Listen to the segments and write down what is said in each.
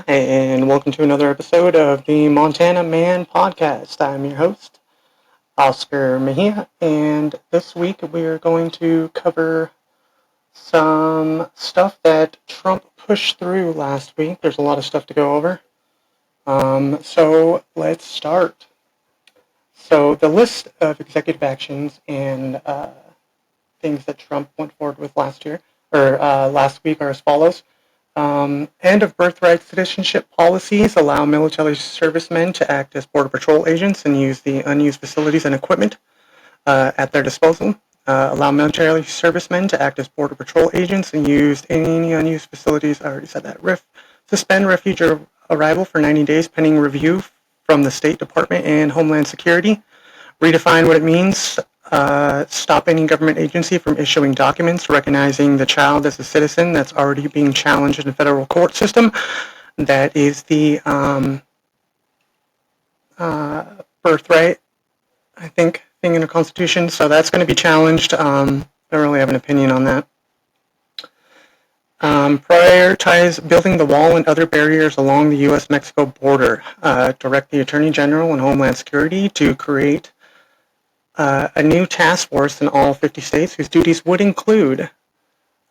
Hi, and welcome to another episode of the Montana Man Podcast. I'm your host, Oscar Mejia, and this week we are going to cover some stuff that Trump pushed through last week. There's a lot of stuff to go over. So let's start. So the list of executive actions and things that Trump went forward with last week are as follows. End of birthright citizenship policies allow military servicemen to act as Border Patrol agents and use the unused facilities and equipment at their disposal. Allow military servicemen to act as Border Patrol agents and use any unused facilities. I already said that. Suspend refuge arrival for 90 days pending review from the State Department and Homeland Security. Redefine what it means. Stop any government agency from issuing documents recognizing the child as a citizen that's already being challenged in the federal court system. That is the birthright, I think, thing in the Constitution. So that's going to be challenged. Don't really have an opinion on that. Prioritize building the wall and other barriers along the U.S.-Mexico border. Direct the Attorney General and Homeland Security to create a new task force in all 50 states whose duties would include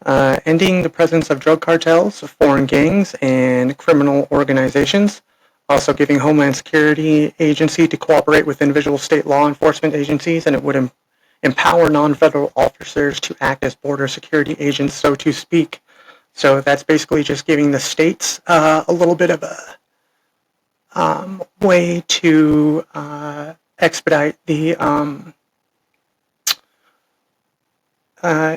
ending the presence of drug cartels, foreign gangs, and criminal organizations, also giving Homeland Security agency to cooperate with individual state law enforcement agencies, and it would empower non-federal officers to act as border security agents, so to speak. So that's basically just giving the states a little bit of a way to expedite the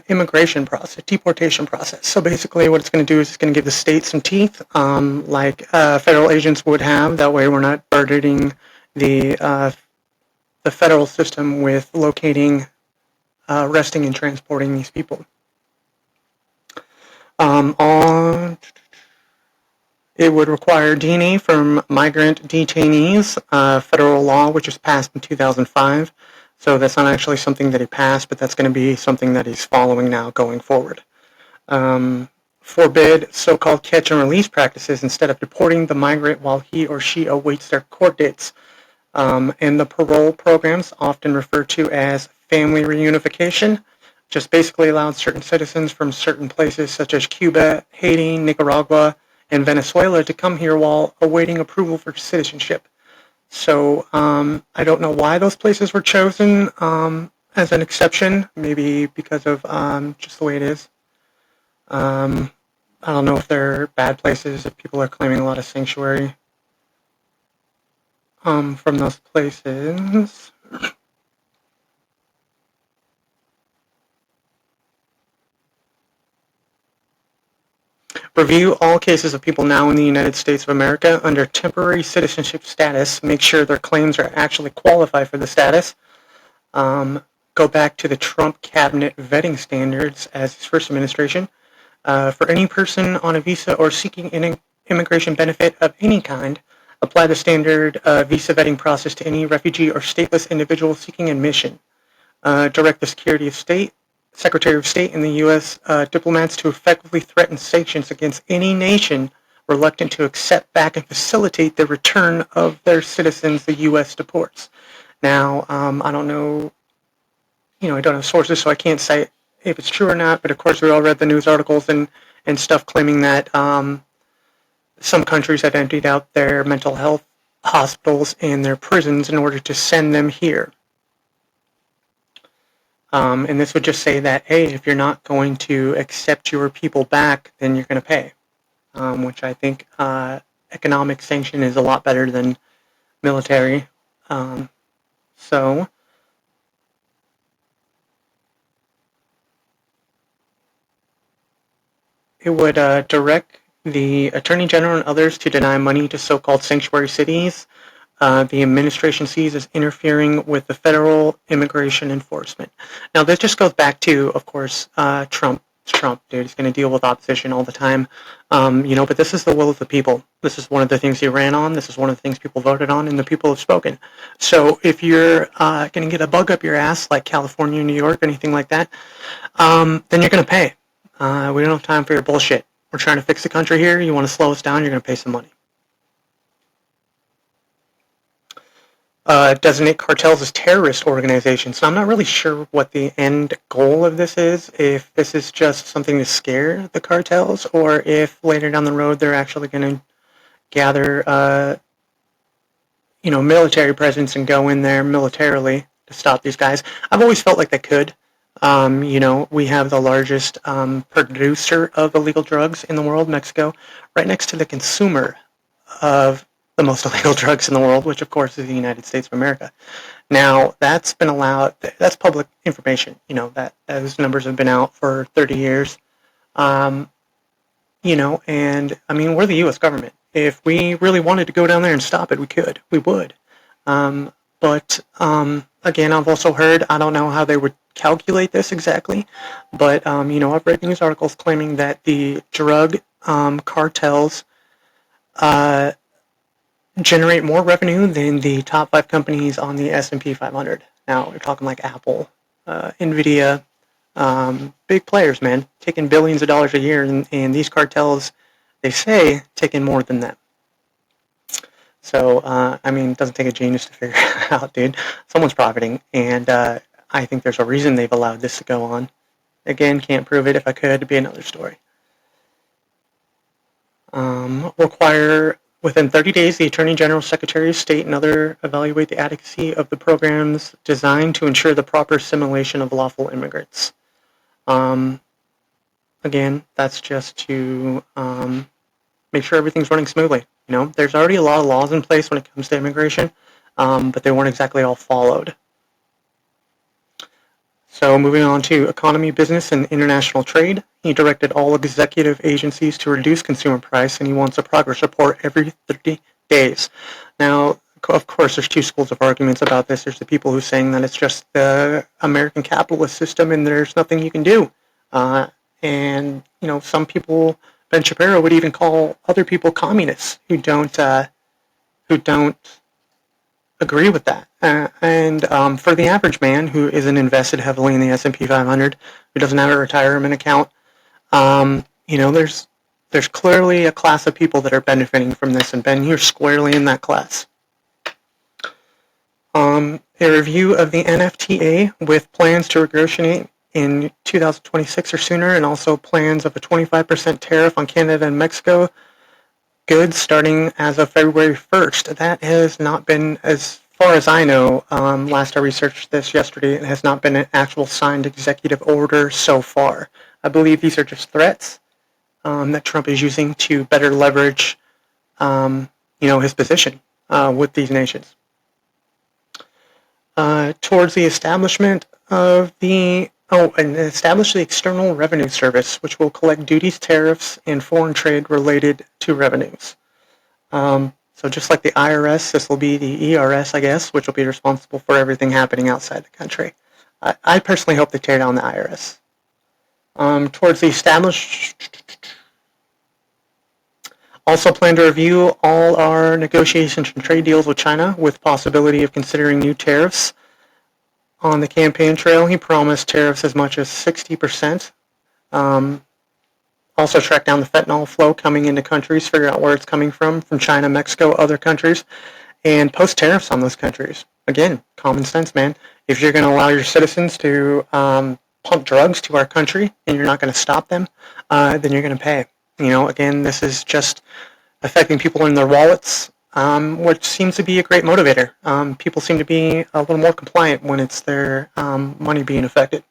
immigration process, deportation process. So basically what it's going to do is it's going to give the states some teeth like federal agents would have. That way we're not burdening the federal system with locating, arresting, and transporting these people. It would require DNA from migrant detainees, federal law, which was passed in 2005. So that's not actually something that he passed, but that's going to be something that he's following now going forward. Forbid so-called catch and release practices instead of deporting the migrant while he or she awaits their court dates. And the parole programs, often referred to as family reunification, just basically allowed certain citizens from certain places such as Cuba, Haiti, Nicaragua, and Venezuela to come here while awaiting approval for citizenship. So I don't know why those places were chosen as an exception, maybe because of just the way it is. I don't know if they're bad places, if people are claiming a lot of sanctuary from those places. Review all cases of people now in the United States of America under temporary citizenship status. Make sure their claims are actually qualified for the status. Go back to the Trump cabinet vetting standards as his first administration. For any person on a visa or seeking an immigration benefit of any kind, apply the standard visa vetting process to any refugee or stateless individual seeking admission. Direct the Secretary of State and the U.S. Diplomats to effectively threaten sanctions against any nation reluctant to accept back and facilitate the return of their citizens the U.S. deports. Now, I don't know, I don't have sources, so I can't say if it's true or not, but of course we all read the news articles and stuff claiming that some countries have emptied out their mental health hospitals and their prisons in order to send them here. And this would just say that, hey, if you're not going to accept your people back, then you're going to pay, which I think economic sanction is a lot better than military. So it would direct the Attorney General and others to deny money to so-called sanctuary cities. The administration sees as interfering with the federal immigration enforcement. Now, this just goes back to, of course, Trump. It's Trump, dude. He's going to deal with opposition all the time. But this is the will of the people. This is one of the things he ran on. This is one of the things people voted on, and the people have spoken. So if you're going to get a bug up your ass, like California, New York, anything like that, then you're going to pay. We don't have time for your bullshit. We're trying to fix the country here. You want to slow us down, you're going to pay some money. designate cartels as terrorist organizations. So I'm not really sure what the end goal of this is, if this is just something to scare the cartels, or if later down the road they're actually going to gather, military presence and go in there militarily to stop these guys. I've always felt like they could. We have the largest producer of illegal drugs in the world, Mexico, right next to the consumer of the most illegal drugs in the world, which of course is the United States of America. Now, that's been allowed, that's public information, that those numbers have been out for 30 years. Um, and I mean, we're the U.S. government. If we really wanted to go down there and stop it, we could. We would. But again, I've also heard, I don't know how they would calculate this exactly, but, I've read news articles claiming that the drug cartels generate more revenue than the top 5 companies on the S&P 500. Now, we're talking like Apple, Nvidia, big players, man, taking billions of dollars a year, and these cartels, they say, taking more than them. So, it doesn't take a genius to figure it out, dude. Someone's profiting, and I think there's a reason they've allowed this to go on. Again, can't prove it. If I could, it'd be another story. Require within 30 days, the Attorney General, Secretary of State, and other evaluate the adequacy of the programs designed to ensure the proper assimilation of lawful immigrants. Again, that's just to make sure everything's running smoothly. There's already a lot of laws in place when it comes to immigration, but they weren't exactly all followed. So moving on to economy, business, and international trade, he directed all executive agencies to reduce consumer price, and he wants a progress report every 30 days. Now, of course, there's 2 schools of arguments about this. There's the people who are saying that it's just the American capitalist system and there's nothing you can do. And some people, Ben Shapiro would even call other people communists who don't agree with that. And for the average man who isn't invested heavily in the S&P 500, who doesn't have a retirement account, there's clearly a class of people that are benefiting from this, and Ben, you're squarely in that class. A review of the NFTA with plans to negotiate in 2026 or sooner, and also plans of a 25% tariff on Canada and Mexico goods starting as of February 1st. That has not been, as far as I know, last I researched this yesterday, it has not been an actual signed executive order so far. I believe these are just threats that Trump is using to better leverage, his position with these nations. Towards the establishment of and establish the External Revenue Service, which will collect duties, tariffs, and foreign trade related to revenues. So just like the IRS, this will be the ERS, I guess, which will be responsible for everything happening outside the country. I personally hope they tear down the IRS. Towards the also plan to review all our negotiations and trade deals with China with possibility of considering new tariffs. On the campaign trail, he promised tariffs as much as 60%. Also track down the fentanyl flow coming into countries, figure out where it's coming from China, Mexico, other countries, and post tariffs on those countries. Again, common sense, man. If you're going to allow your citizens to pump drugs to our country and you're not going to stop them, then you're going to pay. Again, this is just affecting people in their wallets, which seems to be a great motivator. People seem to be a little more compliant when it's their money being affected.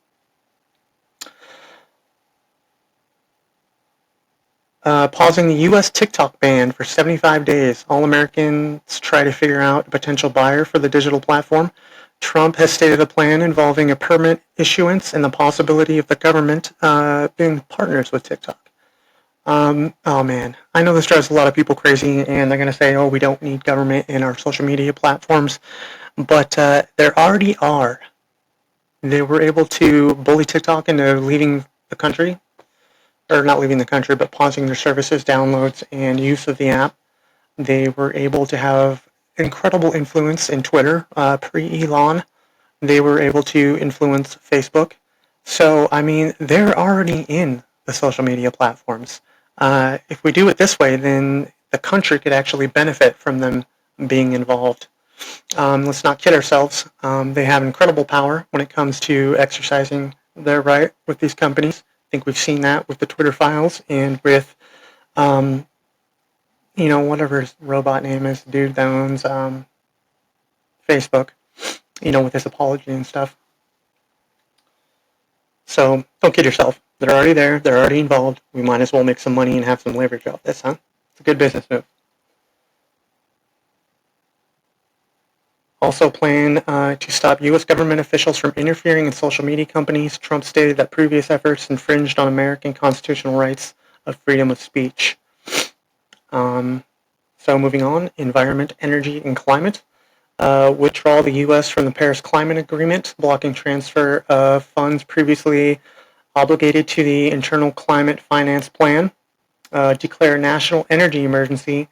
Pausing the U.S. TikTok ban for 75 days. All Americans try to figure out a potential buyer for the digital platform. Trump has stated a plan involving a permit issuance and the possibility of the government being partners with TikTok. Oh man, I know this drives a lot of people crazy, and they're going to say, oh, we don't need government in our social media platforms, but there already are. They were able to bully TikTok into leaving the country, or not leaving the country, but pausing their services, downloads, and use of the app. They were able to have incredible influence in Twitter, pre-Elon. They were able to influence Facebook. So, they're already in the social media platforms. If we do it this way, then the country could actually benefit from them being involved. Let's not kid ourselves. They have incredible power when it comes to exercising their right with these companies. I think we've seen that with the Twitter files and with, um, whatever his robot name is, the dude that owns Facebook, with his apology and stuff. So don't kid yourself. They're already there. They're already involved. We might as well make some money and have some leverage off this, huh? It's a good business move. Also plan to stop U.S. government officials from interfering in social media companies. Trump stated that previous efforts infringed on American constitutional rights of freedom of speech. So moving on, environment, energy, and climate. Withdraw the U.S. from the Paris Climate Agreement, blocking transfer of funds previously obligated to the Internal Climate Finance Plan. Declare national energy emergency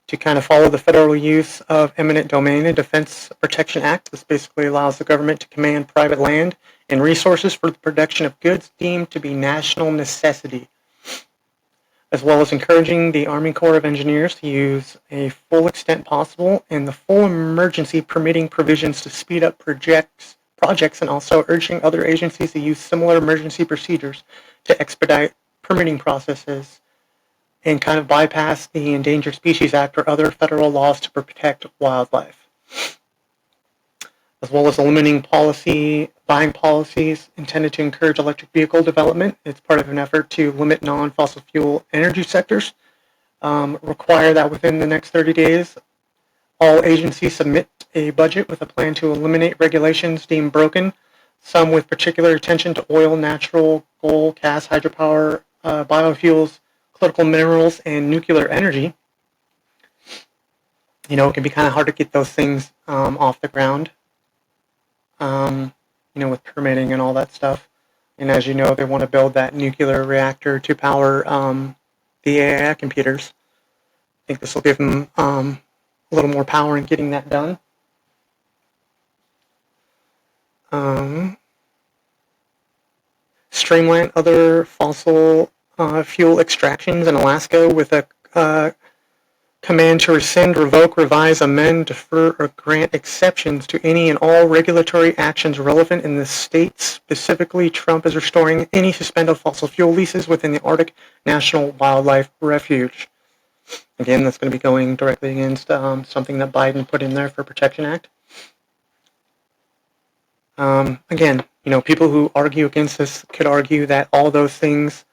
to kind of follow the federal use of eminent domain and Defense Protection Act. This basically allows the government to command private land and resources for the production of goods deemed to be national necessity, as well as encouraging the Army Corps of Engineers to use a full extent possible and the full emergency permitting provisions to speed up projects, and also urging other agencies to use similar emergency procedures to expedite permitting processes and kind of bypass the Endangered Species Act or other federal laws to protect wildlife, as well as eliminating buying policies intended to encourage electric vehicle development. It's part of an effort to limit non-fossil fuel energy sectors. Require that within the next 30 days, all agencies submit a budget with a plan to eliminate regulations deemed broken, some with particular attention to oil, natural, coal, gas, hydropower, biofuels, critical minerals, and nuclear energy. It can be kind of hard to get those things off the ground, with permitting and all that stuff. And as you know, they want to build that nuclear reactor to power the AI computers. I think this will give them a little more power in getting that done. Streamline other fossil fuel extractions in Alaska with a command to rescind, revoke, revise, amend, defer, or grant exceptions to any and all regulatory actions relevant in the state. Specifically, Trump is restoring any suspended fossil fuel leases within the Arctic National Wildlife Refuge. Again, that's going to be going directly against something that Biden put in there for Protection Act. Again, people who argue against this could argue that all those things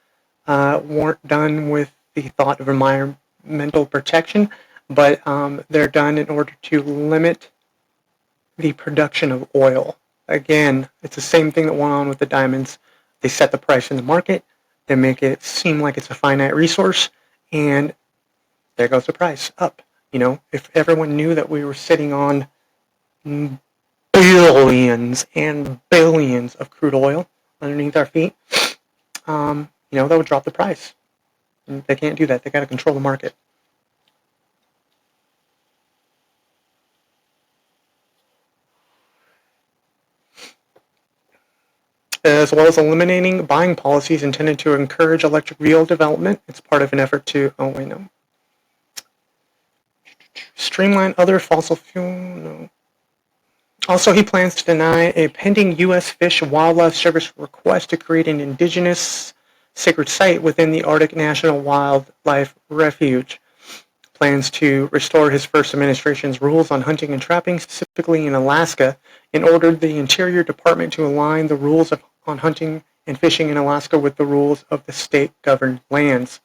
weren't done with the thought of environmental protection, but they're done in order to limit the production of oil. Again, it's the same thing that went on with the diamonds. They set the price in the market, they make it seem like it's a finite resource, and there goes the price up. If everyone knew that we were sitting on billions and billions of crude oil underneath our feet, that would drop the price. And they can't do that. They got to control the market. As well as eliminating buying policies intended to encourage electric vehicle development. It's part of an effort to, streamline other fossil fuel, no. Also, he plans to deny a pending U.S. Fish and Wildlife Service request to create an indigenous sacred site within the Arctic National Wildlife Refuge. Plans to restore his first administration's rules on hunting and trapping, specifically in Alaska, and ordered the Interior Department to align the rules on hunting and fishing in Alaska with the rules of the state-governed lands.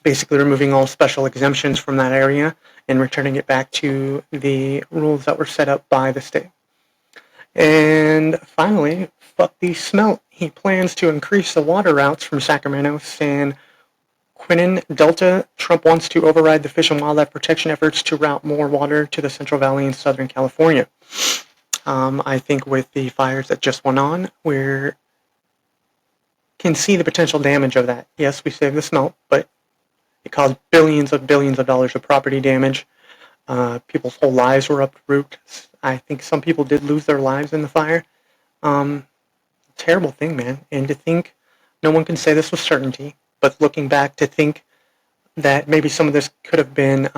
Basically removing all special exemptions from that area and returning it back to the rules that were set up by the state. And finally, fuck the smelt. He plans to increase the water routes from Sacramento, San Quintin Delta. Trump wants to override the fish and wildlife protection efforts to route more water to the Central Valley in Southern California. I think with the fires that just went on, we can see the potential damage of that. Yes, we saved the smelt, but it caused billions of dollars of property damage. People's whole lives were uprooted. I think some people did lose their lives in the fire. Terrible thing, man. And to think, no one can say this with certainty, but looking back to think that maybe some of this could have been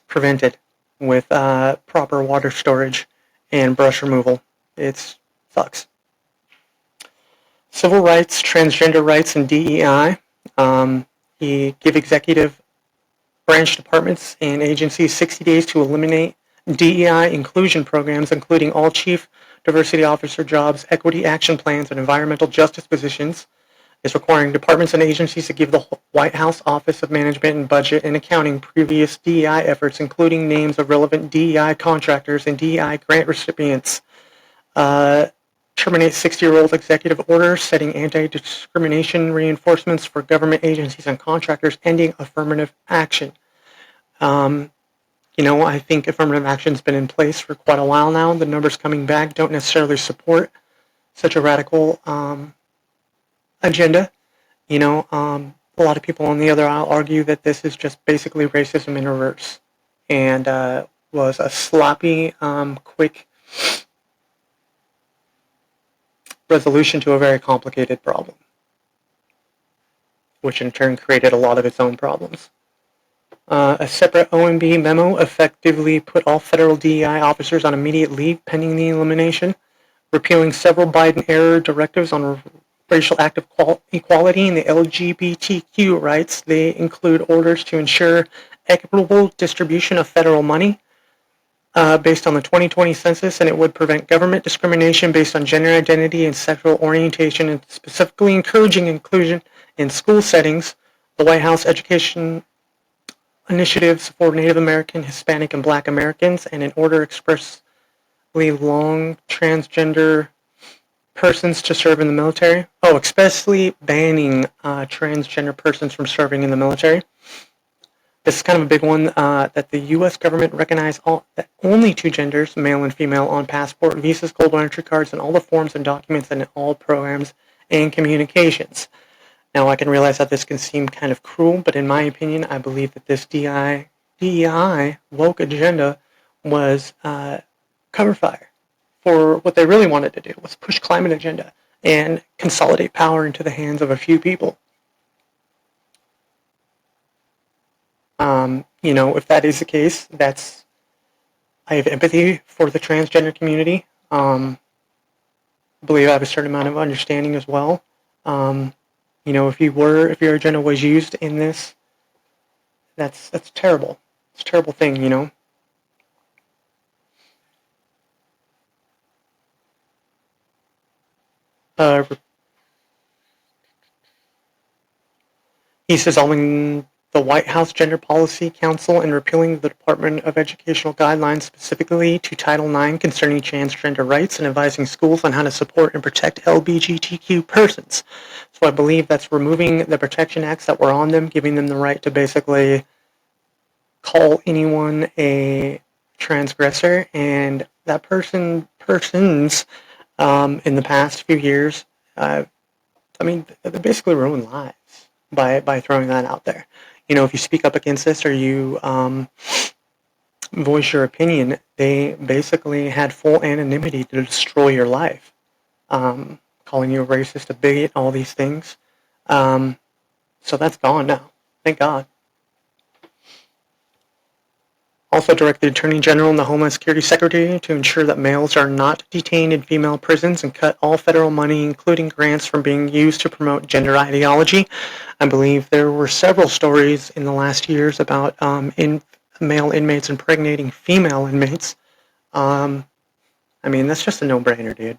prevented with proper water storage and brush removal. It sucks. Civil rights, transgender rights, and DEI. He give executive branch departments and agencies 60 days to eliminate DEI inclusion programs, including all chief diversity officer jobs, equity action plans, and environmental justice positions. Is requiring departments and agencies to give the White House Office of Management and Budget and Accounting previous DEI efforts, including names of relevant DEI contractors and DEI grant recipients. Terminate 60-year-old executive order setting anti-discrimination reinforcements for government agencies and contractors, ending affirmative action. I think affirmative action's been in place for quite a while now. The numbers coming back don't necessarily support such a radical agenda. A lot of people on the other aisle argue that this is just basically racism in reverse and was a sloppy, quick resolution to a very complicated problem, which in turn created a lot of its own problems. A separate OMB memo effectively put all federal DEI officers on immediate leave pending the elimination, repealing several Biden-era directives on racial active equality and the LGBTQ rights. They include orders to ensure equitable distribution of federal money based on the 2020 census, and it would prevent government discrimination based on gender identity and sexual orientation, and specifically encouraging inclusion in school settings. The White House education initiatives for Native American, Hispanic, and Black Americans, and an order expressly long transgender persons to serve in the military. Especially banning transgender persons from serving in the military. This is kind of a big one, that the U.S. government recognize that only two genders, male and female, on passport, visas, global entry cards, and all the forms and documents and in all programs and communications. Now, I can realize that this can seem kind of cruel, but in my opinion, I believe that this DEI woke agenda was cover fire for what they really wanted to do, was push climate agenda and consolidate power into the hands of a few people. If that is the case, I have empathy for the transgender community. I believe I have a certain amount of understanding as well. If your agenda was used in this, that's terrible. It's a terrible thing, He's dissolving the White House Gender Policy Council and repealing the Department of Educational guidelines specifically to Title IX concerning transgender rights and advising schools on how to support and protect LGBTQ persons. So I believe that's removing the protection acts that were on them, giving them the right to basically call anyone a transgressor, and that persons in the past few years, they basically ruined lives by throwing that out there. If you speak up against this or you voice your opinion, they basically had full anonymity to destroy your life, calling you a racist, a bigot, all these things. So that's gone now. Thank God. Also direct the Attorney General and the Homeland Security Secretary to ensure that males are not detained in female prisons and cut all federal money, including grants, from being used to promote gender ideology. I believe there were several stories in the last years about male inmates impregnating female inmates. That's just a no-brainer, dude.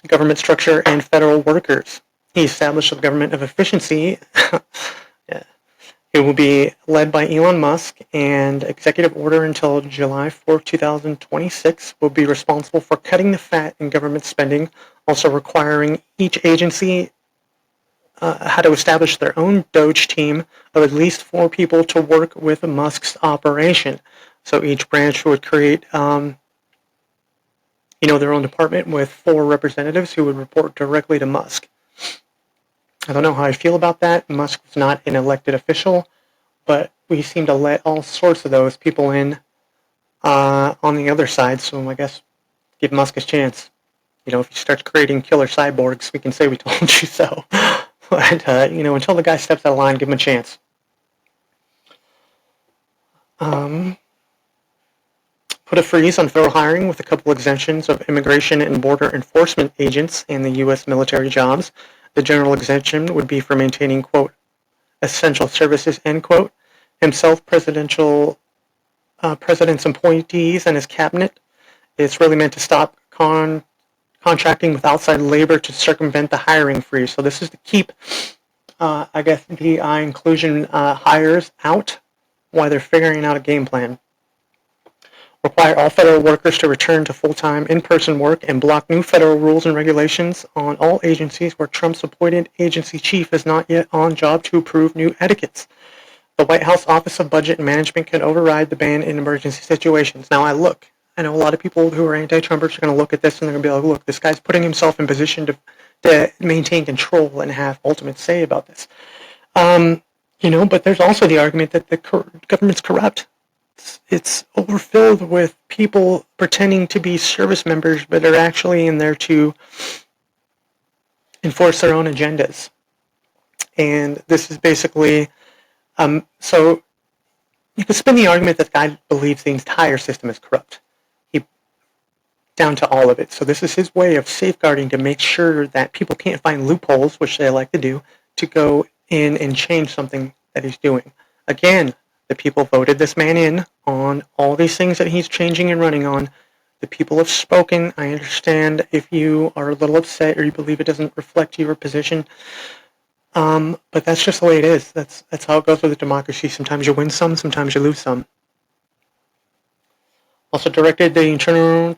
Government structure and federal workers. He established a government of efficiency. It will be led by Elon Musk, and executive order until July 4, 2026 will be responsible for cutting the fat in government spending, also requiring each agency how to establish their own Doge team of at least 4 people to work with Musk's operation. So each branch would create their own department with 4 representatives who would report directly to Musk. I don't know how I feel about that. Musk was not an elected official, but we seem to let all sorts of those people in on the other side, so I guess give Musk a chance. If he starts creating killer cyborgs, we can say we told you so. But, until the guy steps out of line, give him a chance. Put a freeze on federal hiring with a couple exemptions of immigration and border enforcement agents and the U.S. military jobs. The general exemption would be for maintaining, quote, essential services, end quote. Himself, president's appointees and his cabinet. It's really meant to stop contracting with outside labor to circumvent the hiring freeze. So this is to keep, I guess, DI inclusion hires out while they're figuring out a game plan. Require all federal workers to return to full-time in-person work and block new federal rules and regulations on all agencies where Trump's appointed agency chief is not yet on job to approve new etiquettes. The White House Office of Budget and Management can override the ban in emergency situations. Now I know a lot of people who are anti-Trumpers are going to look at this and they're going to be like, look, this guy's putting himself in position to maintain control and have ultimate say about this. But there's also the argument that the government's corrupt. It's overfilled with people pretending to be service members, but are actually in there to enforce their own agendas. And this is basically, so you could spin the argument that the guy believes the entire system is corrupt, down to all of it. So this is his way of safeguarding to make sure that people can't find loopholes, which they like to do, to go in and change something that he's doing. Again, the people voted this man in on all these things that he's changing and running on. The people have spoken. I understand if you are a little upset or you believe it doesn't reflect your position. But that's just the way it is. That's how it goes with a democracy. Sometimes you win some, sometimes you lose some. Also directed the Attorney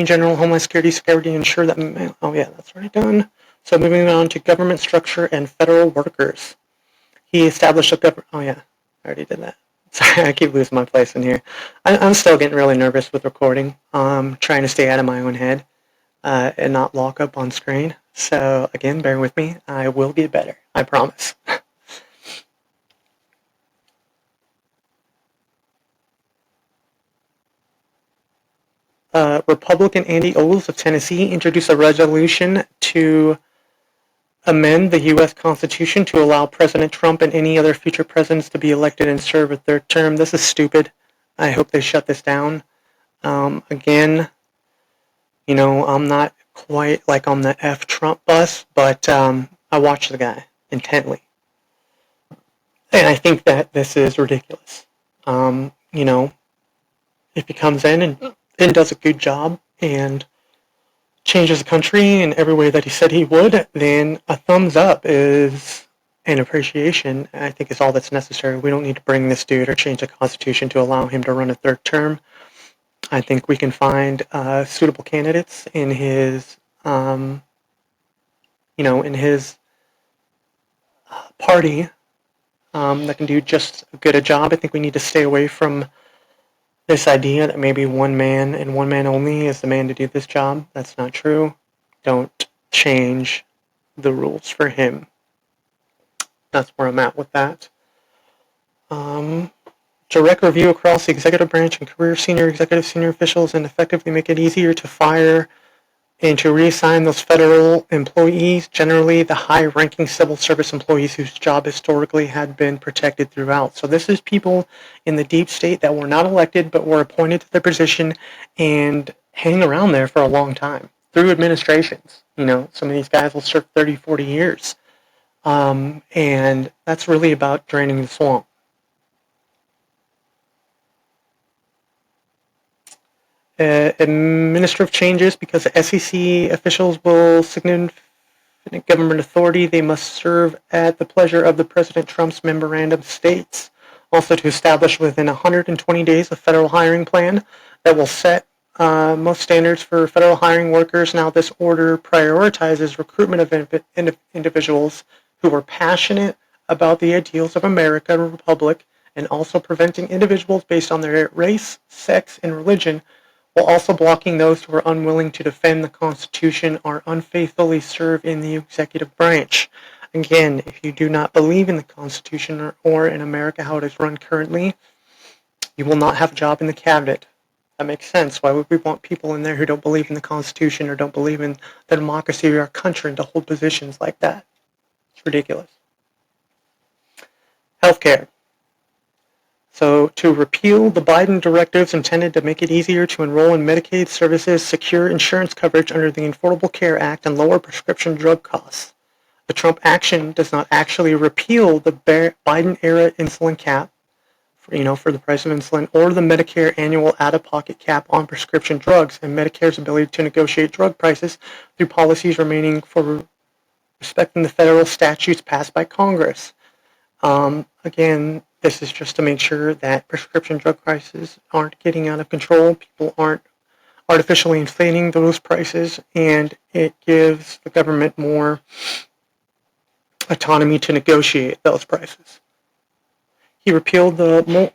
General, Homeland Security to ensure that. Oh yeah, that's already done. So moving on to government structure and federal workers. He established a government. Oh yeah, I already did that. Sorry, I keep losing my place in here. I'm still getting really nervous with recording. Trying to stay out of my own head and not lock up on screen. So again, bear with me. I will get better. I promise. Republican Andy Oles of Tennessee introduced a resolution to amend the U.S. Constitution to allow President Trump and any other future presidents to be elected and serve a third term. This is stupid. I hope they shut this down. Again, I'm not quite like on the F Trump bus, but I watch the guy intently. And I think that this is ridiculous. If he comes in and does a good job and changes the country in every way that he said he would, then a thumbs up is an appreciation, I think, is all that's necessary. We don't need to bring this dude or change the Constitution to allow him to run a third term. I think we can find suitable candidates in his, in his party that can do just as good a job. I think we need to stay away from this idea that maybe one man and one man only is the man to do this job. That's not true. Don't change the rules for him. That's where I'm at with that. Direct review across the executive branch and career senior officials and effectively make it easier to fire and to reassign those federal employees, generally the high-ranking civil service employees whose job historically had been protected throughout. So this is people in the deep state that were not elected but were appointed to their position and hang around there for a long time through administrations. Some of these guys will serve 30, 40 years. And that's really about draining the swamp. Administrative changes, because the SEC officials will significant government authority, they must serve at the pleasure of the President Trump's memorandum states. Also to establish within 120 days a federal hiring plan that will set most standards for federal hiring workers. Now this order prioritizes recruitment of individuals who are passionate about the ideals of America and Republic, and also preventing individuals based on their race, sex, and religion, while also blocking those who are unwilling to defend the Constitution or unfaithfully serve in the executive branch. Again, if you do not believe in the Constitution or in America how it is run currently, you will not have a job in the cabinet. That makes sense. Why would we want people in there who don't believe in the Constitution or don't believe in the democracy of our country to hold positions like that? It's ridiculous. Healthcare. So to repeal the Biden directives intended to make it easier to enroll in Medicaid services, secure insurance coverage under the Affordable Care Act, and lower prescription drug costs. The Trump action does not actually repeal the Biden-era insulin cap, for the price of insulin, or the Medicare annual out-of-pocket cap on prescription drugs, and Medicare's ability to negotiate drug prices through policies remaining for respecting the federal statutes passed by Congress. Again, this is just to make sure that prescription drug prices aren't getting out of control, people aren't artificially inflating those prices, and it gives the government more autonomy to negotiate those prices. He repealed the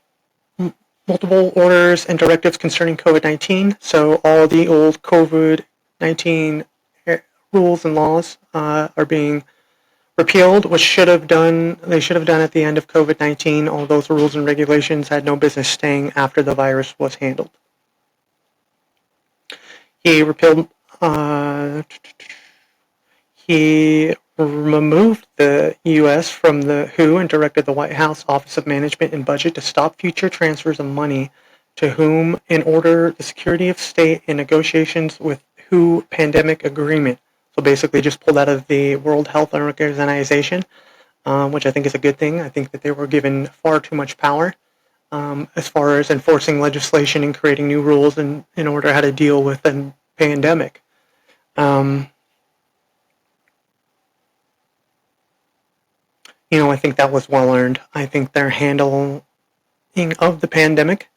multiple orders and directives concerning COVID-19, so all the old COVID-19 rules and laws are being repealed, which they should have done at the end of COVID-19. All those rules and regulations had no business staying after the virus was handled. He removed the U.S. from the WHO and directed the White House Office of Management and Budget to stop future transfers of money to whom in order the security of state in negotiations with WHO pandemic agreement. So basically just pulled out of the World Health Organization, which I think is a good thing. I think that they were given far too much power as far as enforcing legislation and creating new rules in order how to deal with a pandemic. I think that was well earned. I think their handling of the pandemic,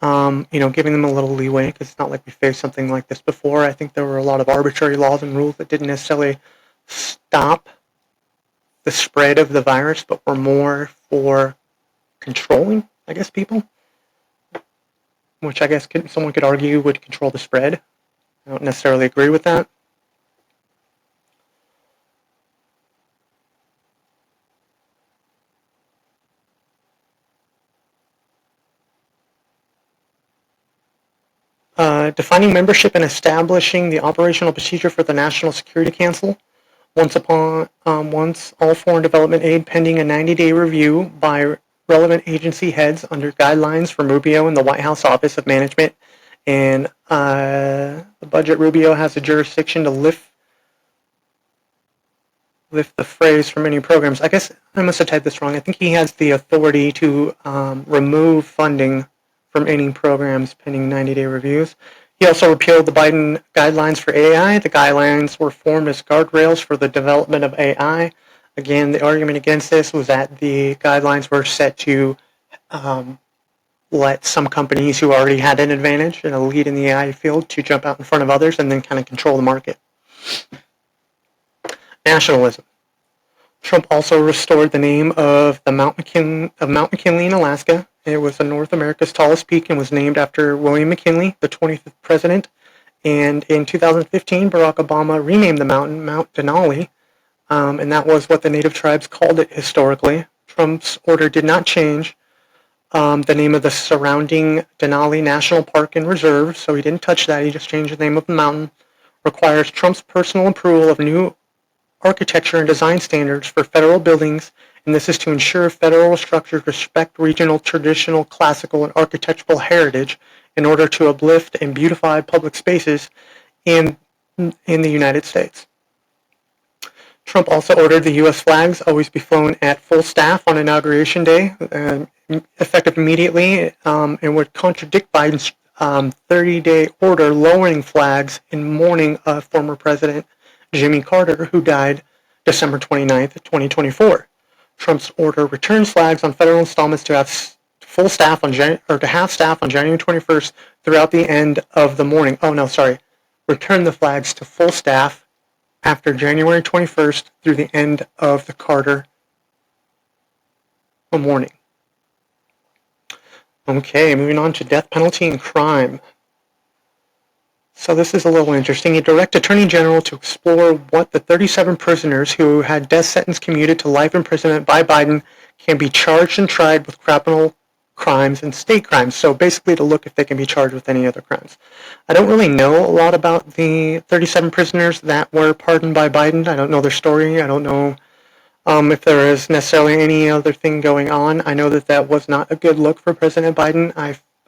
giving them a little leeway, because it's not like we faced something like this before. I think there were a lot of arbitrary laws and rules that didn't necessarily stop the spread of the virus, but were more for controlling, I guess, people, which I guess someone could argue would control the spread. I don't necessarily agree with that. Defining membership and establishing the operational procedure for the National Security Council. Once all foreign development aid pending a 90-day review by relevant agency heads under guidelines from Rubio and the White House Office of Management. And the budget, Rubio has the jurisdiction to lift the phrase from any programs. I guess I must have typed this wrong. I think he has the authority to remove funding from any programs pending 90-day reviews. He also repealed the Biden guidelines for AI. The guidelines were formed as guardrails for the development of AI. Again, the argument against this was that the guidelines were set to let some companies who already had an advantage and a lead in the AI field to jump out in front of others and then kind of control the market. Nationalism. Trump also restored the name of the Mount McKinley in Alaska. It was North America's tallest peak and was named after William McKinley, the 25th president. And in 2015, Barack Obama renamed the mountain Mount Denali, and that was what the native tribes called it historically. Trump's order did not change the name of the surrounding Denali National Park and Reserve, so he didn't touch that. He just changed the name of the mountain. Requires Trump's personal approval of new architecture and design standards for federal buildings, and this is to ensure federal structures respect regional, traditional, classical, and architectural heritage in order to uplift and beautify public spaces in the United States. Trump also ordered the U.S. flags always be flown at full staff on Inauguration Day, effective immediately, and would contradict Biden's 30-day order lowering flags in mourning of former President Jimmy Carter, who died December 29th, 2024. Trump's order returns flags on federal installments to have staff on January 21st throughout the end of the morning. Return the flags to full staff after January 21st through the end of the Carter morning. Okay, moving on to death penalty and crime. So this is a little interesting. He directed Attorney General to explore what the 37 prisoners who had death sentence commuted to life imprisonment by Biden can be charged and tried with criminal crimes and state crimes. So basically to look if they can be charged with any other crimes. I don't really know a lot about the 37 prisoners that were pardoned by Biden. I don't know their story. I don't know If there is necessarily any other thing going on, I know that that was not a good look for President Biden.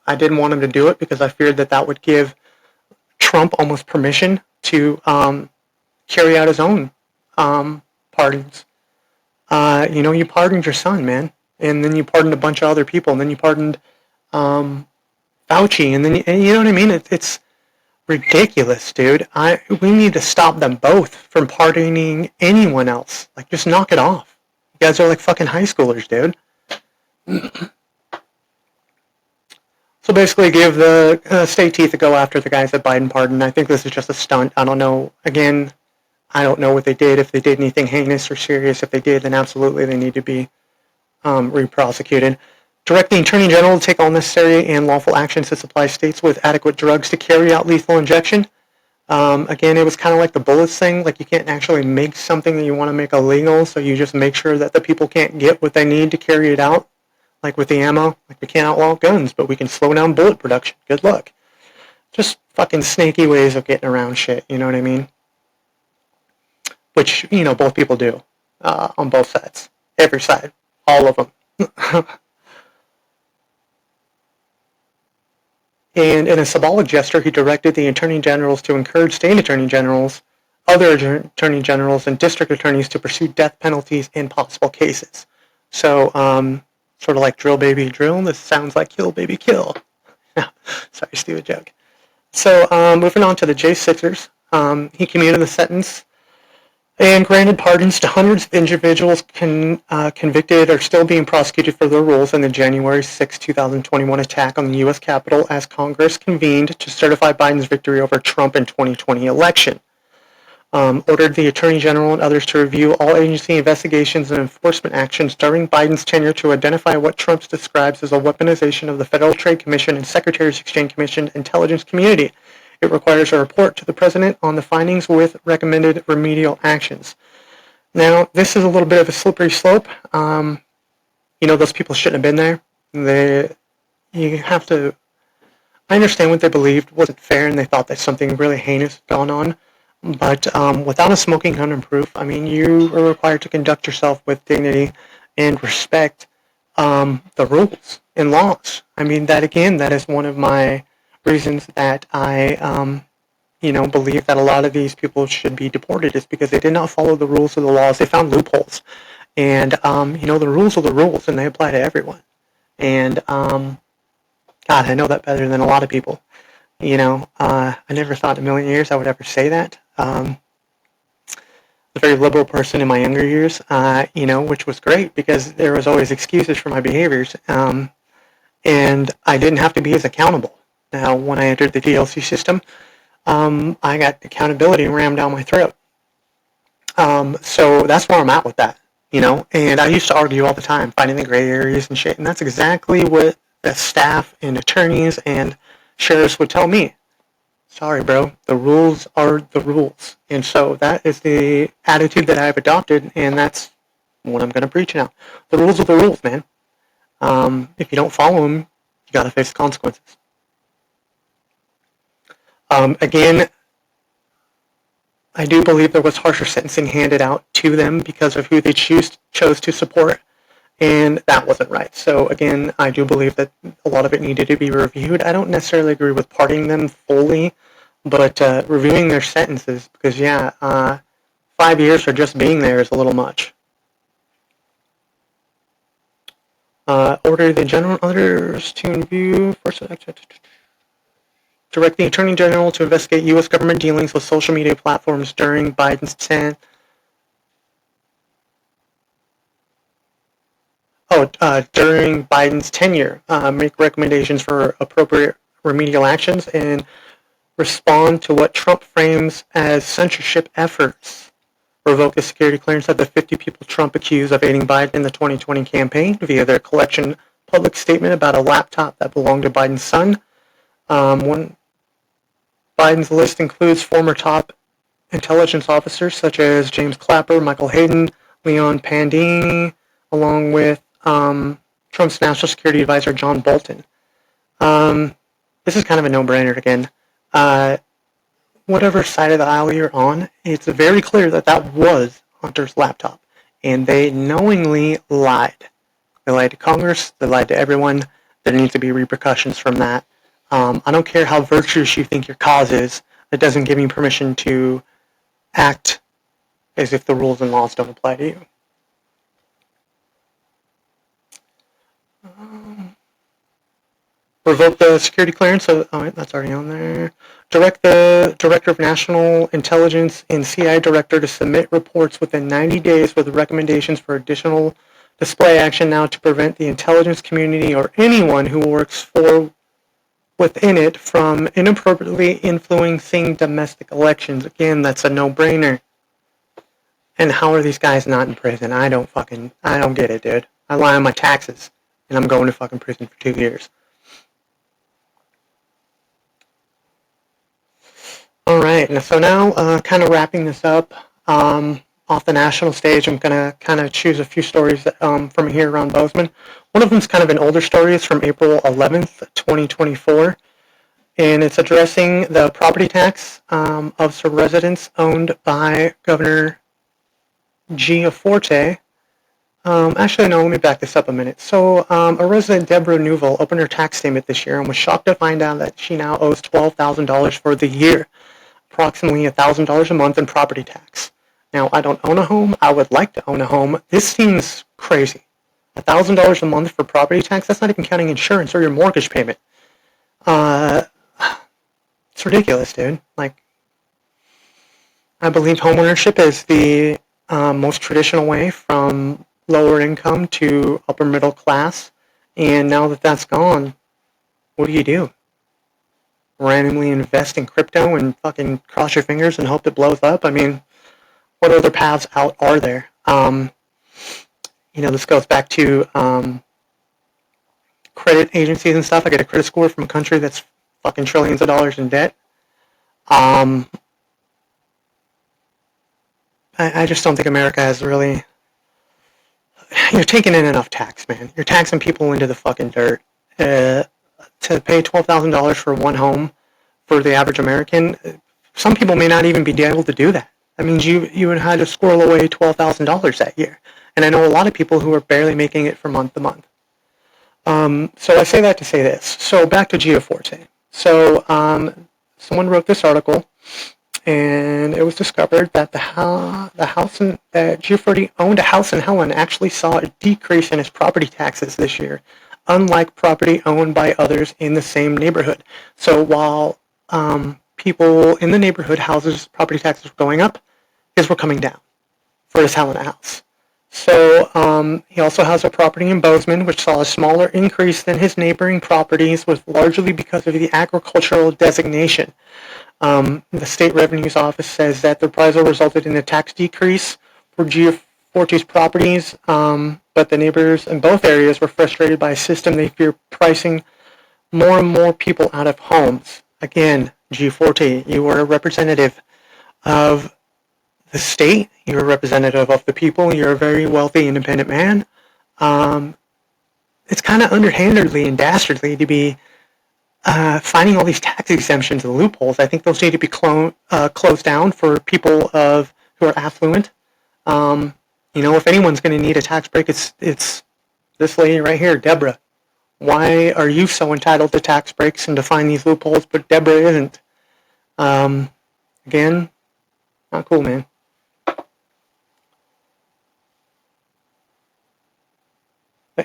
I didn't want him to do it because I feared that that would give Trump almost permission to carry out his own pardons. You pardoned your son, man, and then you pardoned a bunch of other people, and then you pardoned Fauci, and then you know what I mean. It's ridiculous, dude. We need to stop them both from pardoning anyone else. Like, just knock it off. You guys are like fucking high schoolers, dude. So basically, give the state teeth to go after the guys that Biden pardoned. I think this is just a stunt. I don't know. Again, I don't know what they did. If they did anything heinous or serious, if they did, then absolutely they need to be re-prosecuted. Direct the Attorney General to take all necessary and lawful actions to supply states with adequate drugs to carry out lethal injection. Again, it was kind of like the bullets thing. Like, you can't actually make something that you want to make illegal, so you just make sure that the people can't get what they need to carry it out. Like with the ammo, like we can't outlaw guns, but we can slow down bullet production. Good luck. Just fucking snaky ways of getting around shit, you know what I mean? Which, both people do on both sides. Every side. All of them. And in a symbolic gesture, he directed the attorney generals to encourage state attorney generals, other attorney generals, and district attorneys to pursue death penalties in possible cases. So, sort of like drill baby drill, this sounds like kill baby kill. Sorry, stupid joke. So, moving on to the J6ers, he commuted the sentence and granted pardons to hundreds of individuals convicted or still being prosecuted for their roles in the January 6, 2021 attack on the U.S. Capitol as Congress convened to certify Biden's victory over Trump in 2020 election. Ordered the Attorney General and others to review all agency investigations and enforcement actions during Biden's tenure to identify what Trump describes as a weaponization of the Federal Trade Commission and Secretaries Exchange Commission intelligence community. It requires a report to the President on the findings with recommended remedial actions. Now, this is a little bit of a slippery slope. Those people shouldn't have been there. I understand what they believed wasn't fair, and they thought that something really heinous had gone on. But without a smoking gun and proof, you are required to conduct yourself with dignity and respect the rules and laws. That is one of my reasons that I, believe that a lot of these people should be deported is because they did not follow the rules of the laws. They found loopholes. And, the rules are the rules, and they apply to everyone. And, God, I know that better than a lot of people. I never thought in a million years I would ever say that. A very liberal person in my younger years, which was great because there was always excuses for my behaviors. And I didn't have to be as accountable. Now, when I entered the DLC system, I got accountability rammed down my throat. So that's where I'm at with that, And I used to argue all the time, finding the gray areas and shit. And that's exactly what the staff and attorneys and sheriffs would tell me. Sorry, bro. The rules are the rules. And so that is the attitude that I've adopted, and that's what I'm going to preach now. The rules are the rules, man. If you don't follow them, you got to face the consequences. Again, I do believe there was harsher sentencing handed out to them because of who they chose to support, and that wasn't right. So again, I do believe that a lot of it needed to be reviewed. I don't necessarily agree with pardoning them fully, but reviewing their sentences, because 5 years for just being there is a little much. Order the general others to review direct the Attorney General to investigate U.S. government dealings with social media platforms during Biden's during Biden's tenure, make recommendations for appropriate remedial actions, and respond to what Trump frames as censorship efforts. Revoke the security clearance of the 50 people Trump accused of aiding Biden in the 2020 campaign via their collection public statement about a laptop that belonged to Biden's son. Biden's list includes former top intelligence officers such as James Clapper, Michael Hayden, Leon Pandini, along with Trump's national security advisor, John Bolton. This is kind of a no-brainer again. Whatever side of the aisle you're on, it's very clear that that was Hunter's laptop. and they knowingly lied. They lied to Congress. They lied to everyone. There needs to be repercussions from that. I don't care how virtuous you think your cause is. It doesn't give me permission to act as if the rules and laws don't apply to you. Revoke the security clearance. So, that's already on there. Direct the Director of National Intelligence and CI Director to submit reports within 90 days with recommendations for additional display action now to prevent the intelligence community or anyone who works for within it from inappropriately influencing domestic elections. Again, that's a no-brainer. And how are these guys not in prison? I don't get it, dude. I lie on my taxes, and I'm going to fucking prison for 2 years. Alright, so now, kind of wrapping this up, off the national stage, I'm going to kind of choose a few stories from here around Bozeman. One of them is kind of an older story. It's from April 11th, 2024, and it's addressing the property tax of some residents owned by Governor Gianfortes. Actually, no, let me back this up a minute. So, a resident, Deborah Newville, opened her tax statement this year and was shocked to find out that she now owes $12,000 for the year, approximately $1,000 a month in property tax. Now, I don't own a home. I would like to own a home. This seems crazy. $1,000 a month for property tax? That's not even counting insurance or your mortgage payment. It's ridiculous, dude. Like, I believe homeownership is the most traditional way from lower income to upper middle class. And now that that's gone, what do? Randomly invest in crypto and fucking cross your fingers and hope it blows up? I mean, what other paths out are there? This goes back to credit agencies and stuff. I get a credit score from a country that's fucking trillions of dollars in debt. I just don't think America has really... You're taking in enough tax, man. You're taxing people into the fucking dirt. To pay $12,000 for one home for the average American, some people may not even be able to do that. That means you would have to squirrel away $12,000 that year. And I know a lot of people who are barely making it from month to month. So I say that to say this. So back to Gianfortes. So someone wrote this article, and it was discovered that that Gianfortes owned a house in Helen actually saw a decrease in his property taxes this year, unlike property owned by others in the same neighborhood. So while people in the neighborhood houses property taxes were going up, his were coming down for his Helena house. So he also has a property in Bozeman, which saw a smaller increase than his neighboring properties, was largely because of the agricultural designation. The state revenue's office says that the reprisal resulted in a tax decrease for Gianfortes properties, but the neighbors in both areas were frustrated by a system they fear pricing more and more people out of homes. Again, Gianfortes, you are a representative of the state, you're a representative of the people, you're a very wealthy, independent man. It's kind of underhandedly and dastardly to be finding all these tax exemptions and loopholes. I think those need to be closed down for people who are affluent. If anyone's going to need a tax break, it's this lady right here, Deborah. Why are you so entitled to tax breaks and to find these loopholes, but Deborah isn't? Again, not cool, man.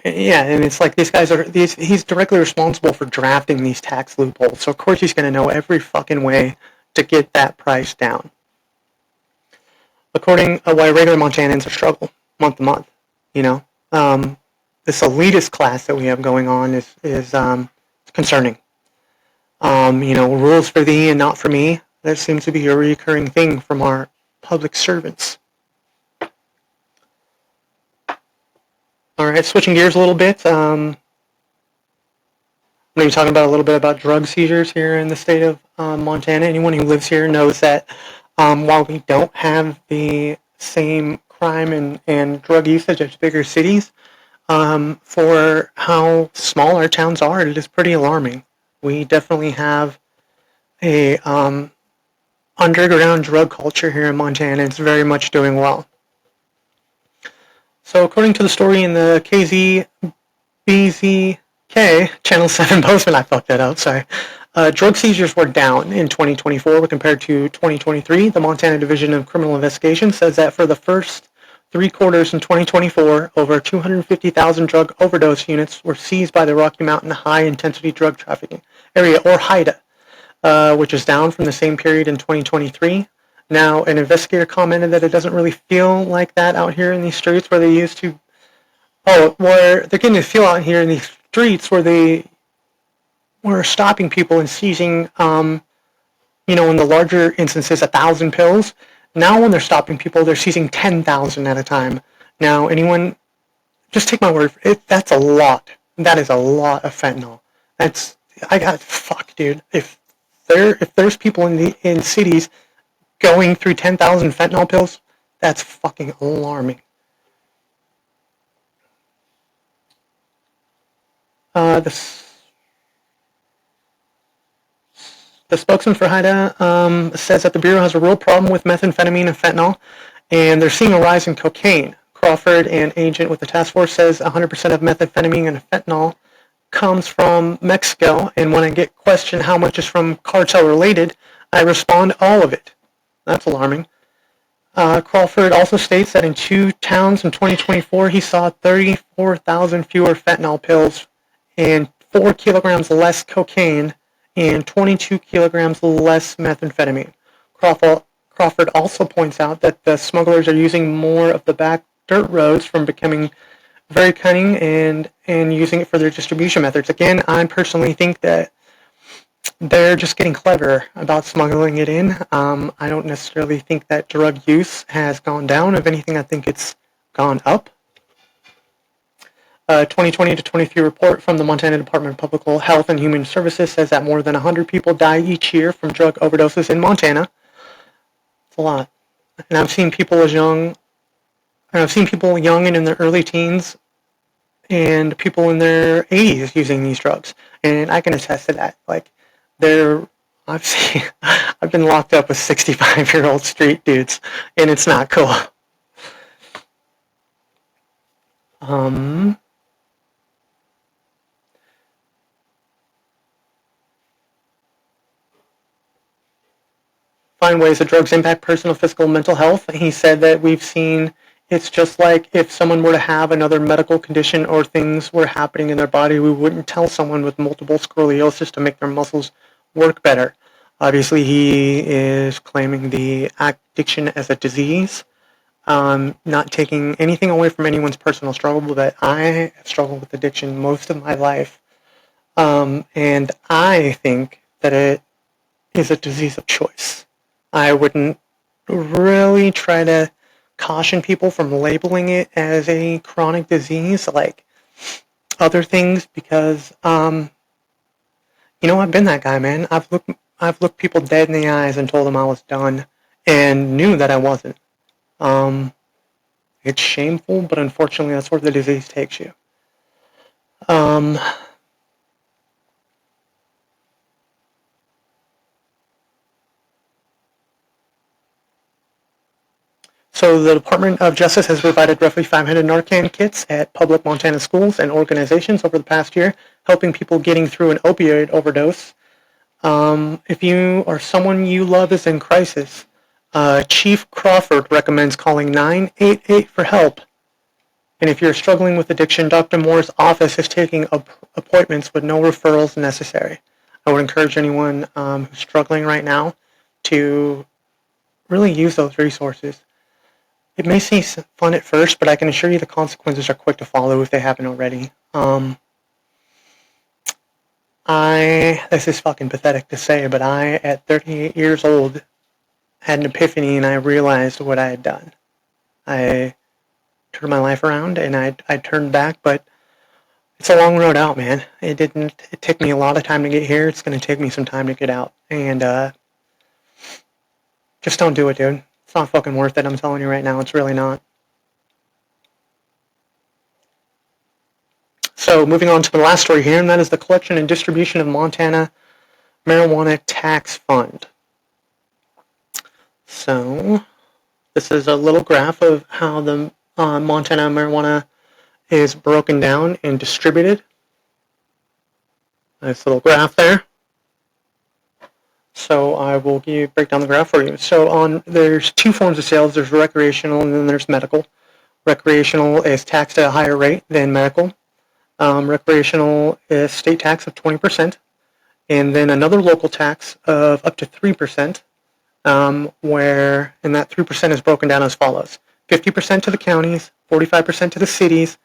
Yeah, and it's like he's directly responsible for drafting these tax loopholes, so of course he's going to know every fucking way to get that price down. According to why regular Montanans are struggle month to month, this elitist class that we have going on is concerning. Rules for thee and not for me. That seems to be a recurring thing from our public servants. All right, switching gears a little bit. I'm going to be talking about a little bit about drug seizures here in the state of Montana. Anyone who lives here knows that while we don't have the same crime and drug usage as bigger cities, for how small our towns are, it is pretty alarming. We definitely have a underground drug culture here in Montana. It's very much doing well. So according to the story in the KZBZK, Channel 7 Postman, I fucked that up, sorry. Drug seizures were down in 2024 compared to 2023. The Montana Division of Criminal Investigation says that for the first 3 quarters in 2024, over 250,000 drug overdose units were seized by the Rocky Mountain High Intensity Drug Trafficking Area, or HIDA, which is down from the same period in 2023. Now, an investigator commented that it doesn't really feel like that out here in these streets where they used to. Where they're getting to feel out here in these streets where they were stopping people and seizing, in the larger instances, 1,000 pills. Now, when they're stopping people, they're seizing 10,000 at a time. Now, just take my word for it. That's a lot. That is a lot of fentanyl. Fuck, dude. If there's people in cities going through 10,000 fentanyl pills, that's fucking alarming. The spokesman for HIDA says that the Bureau has a real problem with methamphetamine and fentanyl, and they're seeing a rise in cocaine. Crawford, an agent with the task force, says 100% of methamphetamine and fentanyl comes from Mexico, and when I get questioned how much is from cartel related, I respond all of it. That's alarming. Crawford also states that in 2 towns in 2024, he saw 34,000 fewer fentanyl pills and 4 kilograms less cocaine and 22 kilograms less methamphetamine. Crawford also points out that the smugglers are using more of the back dirt roads from becoming very cunning and using it for their distribution methods. Again, I personally think that they're just getting clever about smuggling it in. I don't necessarily think that drug use has gone down. If anything, I think it's gone up. 2020 to 23 report from the Montana Department of Public Health and Human Services says that more than 100 people die each year from drug overdoses in Montana. It's a lot. And I've seen people young and in their early teens and people in their 80s using these drugs. And I can attest to that. I've been locked up with 65-year-old street dudes, and it's not cool. Find ways that drugs impact personal, physical, mental health. He said that we've seen it's just like if someone were to have another medical condition or things were happening in their body, we wouldn't tell someone with multiple sclerosis to make their muscles work better. Obviously, he is claiming the addiction as a disease, not taking anything away from anyone's personal struggle, but I have struggled with addiction most of my life, and I think that it is a disease of choice. I wouldn't really try to caution people from labeling it as a chronic disease like other things because, I've been that guy, man. I've looked people dead in the eyes and told them I was done and knew that I wasn't. It's shameful, but unfortunately that's where the disease takes you. So the Department of Justice has provided roughly 500 Narcan kits at public Montana schools and organizations over the past year, helping people getting through an opioid overdose. If you or someone you love is in crisis, Chief Crawford recommends calling 988 for help. And if you're struggling with addiction, Dr. Moore's office is taking appointments with no referrals necessary. I would encourage anyone who's struggling right now to really use those resources. It may seem fun at first, but I can assure you the consequences are quick to follow if they haven't already. This is fucking pathetic to say, but I, at 38 years old, had an epiphany and I realized what I had done. I turned my life around and I turned back, but it's a long road out, man. It took me a lot of time to get here. It's going to take me some time to get out. And just don't do it, dude. It's not fucking worth it, I'm telling you right now. It's really not. So, moving on to the last story here, and that is the collection and distribution of Montana Marijuana Tax Fund. So, this is a little graph of how the Montana marijuana is broken down and distributed. Nice little graph there. So I will break down the graph for you. So there's two forms of sales. There's recreational and then there's medical. Recreational is taxed at a higher rate than medical. Recreational is state tax of 20%, and then another local tax of up to 3%, and that 3% is broken down as follows: 50% to the counties, 45% to the cities,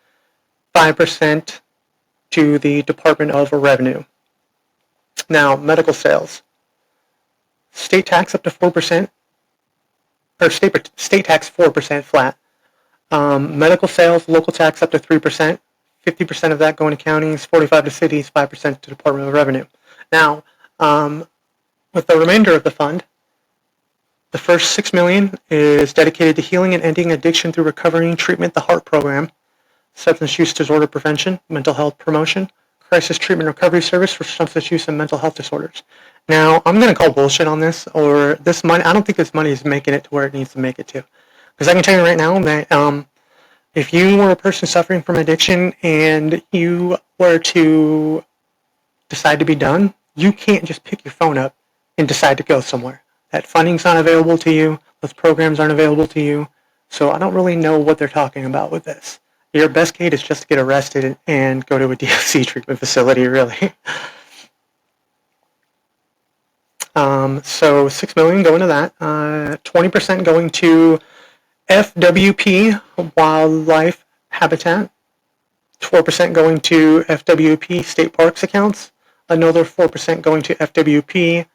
5% to the Department of Revenue. Now, medical sales. State tax up to 4%, or state tax 4% flat. Medical sales, local tax up to 3%, 50% of that going to counties, 45% to cities, 5% to Department of Revenue. Now, with the remainder of the fund, the first $6 million is dedicated to healing and ending addiction through recovery and treatment, the HEART program, substance use disorder prevention, mental health promotion, crisis treatment recovery service for substance use and mental health disorders. Now, I'm going to call bullshit on this, or this money. I don't think this money is making it to where it needs to make it to, because I can tell you right now that if you were a person suffering from addiction and you were to decide to be done, you can't just pick your phone up and decide to go somewhere. That funding's not available to you. Those programs aren't available to you. So I don't really know what they're talking about with this. Your best case is just to get arrested and go to a DOC treatment facility, really. So $6 million going to that. 20% going to FWP, Wildlife Habitat. 4% going to FWP State Parks accounts. Another 4% going to FWP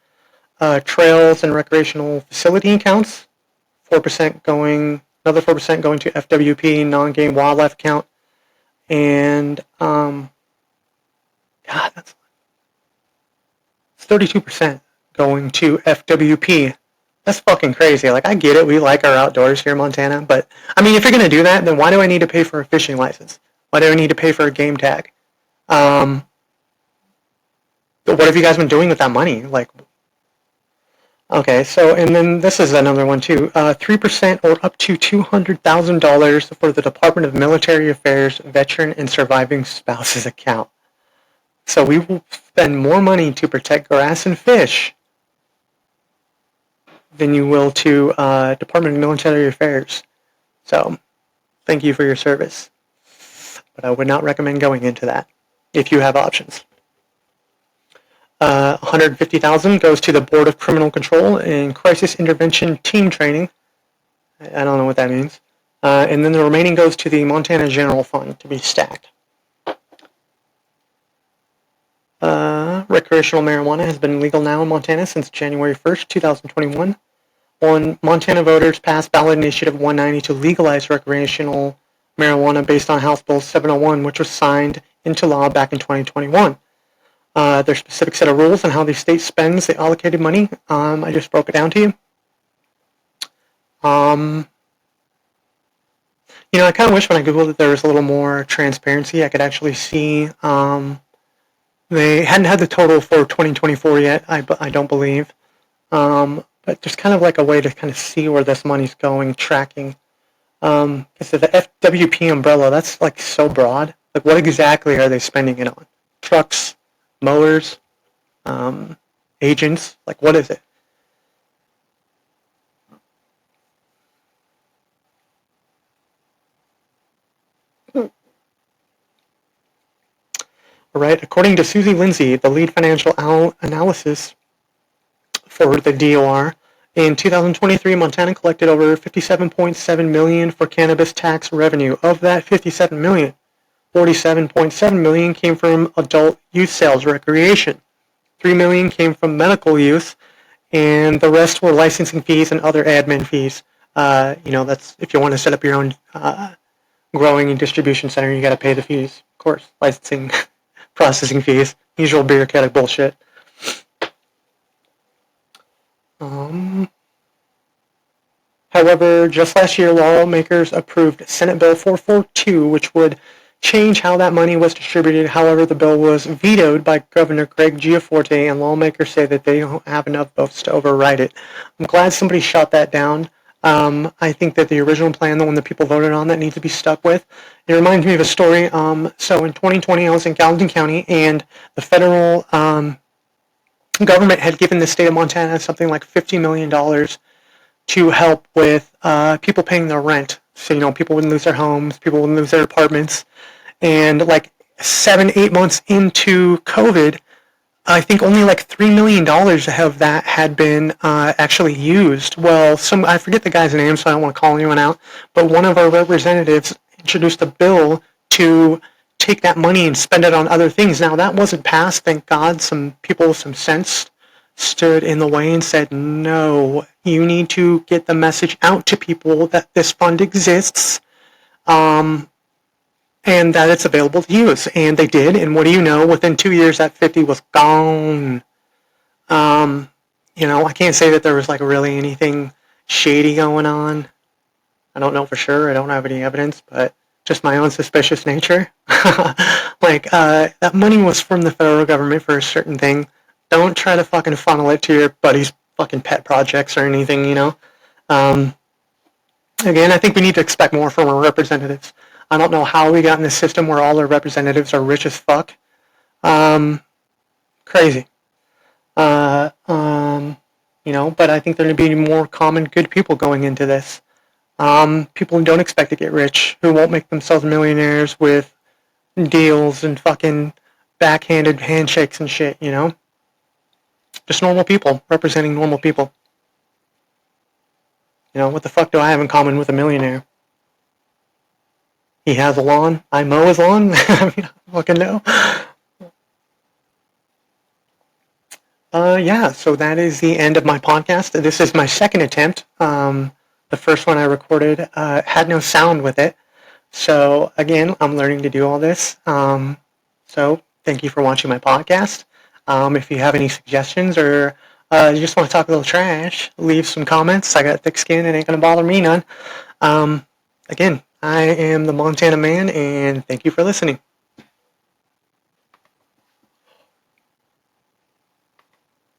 Trails and Recreational Facility accounts. Another 4% going to FWP Non-Game Wildlife account. And, that's 32% going to FWP. That's fucking crazy. Like, I get it. We like our outdoors here in Montana. But, I mean, if you're going to do that, then why do I need to pay for a fishing license? Why do I need to pay for a game tag? What have you guys been doing with that money? Like, okay, so, and then this is another one, too. 3% or up to $200,000 for the Department of Military Affairs Veteran and Surviving Spouses account. So we will spend more money to protect grass and fish than you will to Department of Military Affairs. So, thank you for your service. But I would not recommend going into that if you have options. $150,000 goes to the Board of Criminal Control and Crisis Intervention Team Training. I don't know what that means. And then the remaining goes to the Montana General Fund to be stacked. Recreational marijuana has been legal now in Montana since January 1st, 2021. When Montana voters passed ballot initiative 190 to legalize recreational marijuana based on House Bill 701, which was signed into law back in 2021. There's a specific set of rules on how the state spends the allocated money. I just broke it down to you. I kind of wish when I Googled that there was a little more transparency. I could actually see they hadn't had the total for 2024 yet, I don't believe. But there's kind of like a way to kind of see where this money's going, tracking. Because the FWP umbrella, that's like so broad. Like, what exactly are they spending it on? Trucks, mowers, agents? Like, what is it? All right. According to Susie Lindsay, the lead financial analysis for the DOR, in 2023, Montana collected over $57.7 million for cannabis tax revenue. Of that $57 million, $47.7 million came from adult use sales recreation. $3 million came from medical use, and the rest were licensing fees and other admin fees. That's if you want to set up your own growing and distribution center, you got to pay the fees, of course. Licensing, processing fees, usual bureaucratic bullshit. However, just last year, lawmakers approved Senate Bill 442, which would change how that money was distributed. However, the bill was vetoed by Governor Greg Gianfortes, and lawmakers say that they don't have enough votes to override it. I'm glad somebody shot that down. I think that the original plan, the one that people voted on, that needs to be stuck with. It reminds me of a story. So in 2020, I was in Gallatin County, and the federal government had given the state of Montana something like $50 million to help with people paying their rent. So, people wouldn't lose their homes, people wouldn't lose their apartments. And like 7-8 months into COVID, I think only like $3 million of that had been actually used. Well, I forget the guy's name, so I don't want to call anyone out, but one of our representatives introduced a bill to take that money and spend it on other things. Now, that wasn't passed, thank God. Some people with some sense stood in the way and said, no, you need to get the message out to people that this fund exists, and that it's available to use. And they did, and what do you know? Within 2 years, that 50 was gone. I can't say that there was like really anything shady going on. I don't know for sure. I don't have any evidence, but just my own suspicious nature. That money was from the federal government for a certain thing. Don't try to fucking funnel it to your buddy's fucking pet projects or anything, Again, I think we need to expect more from our representatives. I don't know how we got in a system where all our representatives are rich as fuck. Crazy. But I think there are going to be more common good people going into this. People who don't expect to get rich, who won't make themselves millionaires with deals and fucking backhanded handshakes and shit, Just normal people, representing normal people. What the fuck do I have in common with a millionaire? He has a lawn. I mow his lawn. I don't fucking know. So that is the end of my podcast. This is my second attempt. The first one I recorded had no sound with it. So, again, I'm learning to do all this. So, thank you for watching my podcast. If you have any suggestions or you just want to talk a little trash, leave some comments. I got thick skin. It ain't going to bother me none. Again, I am the Montana Man, and thank you for listening.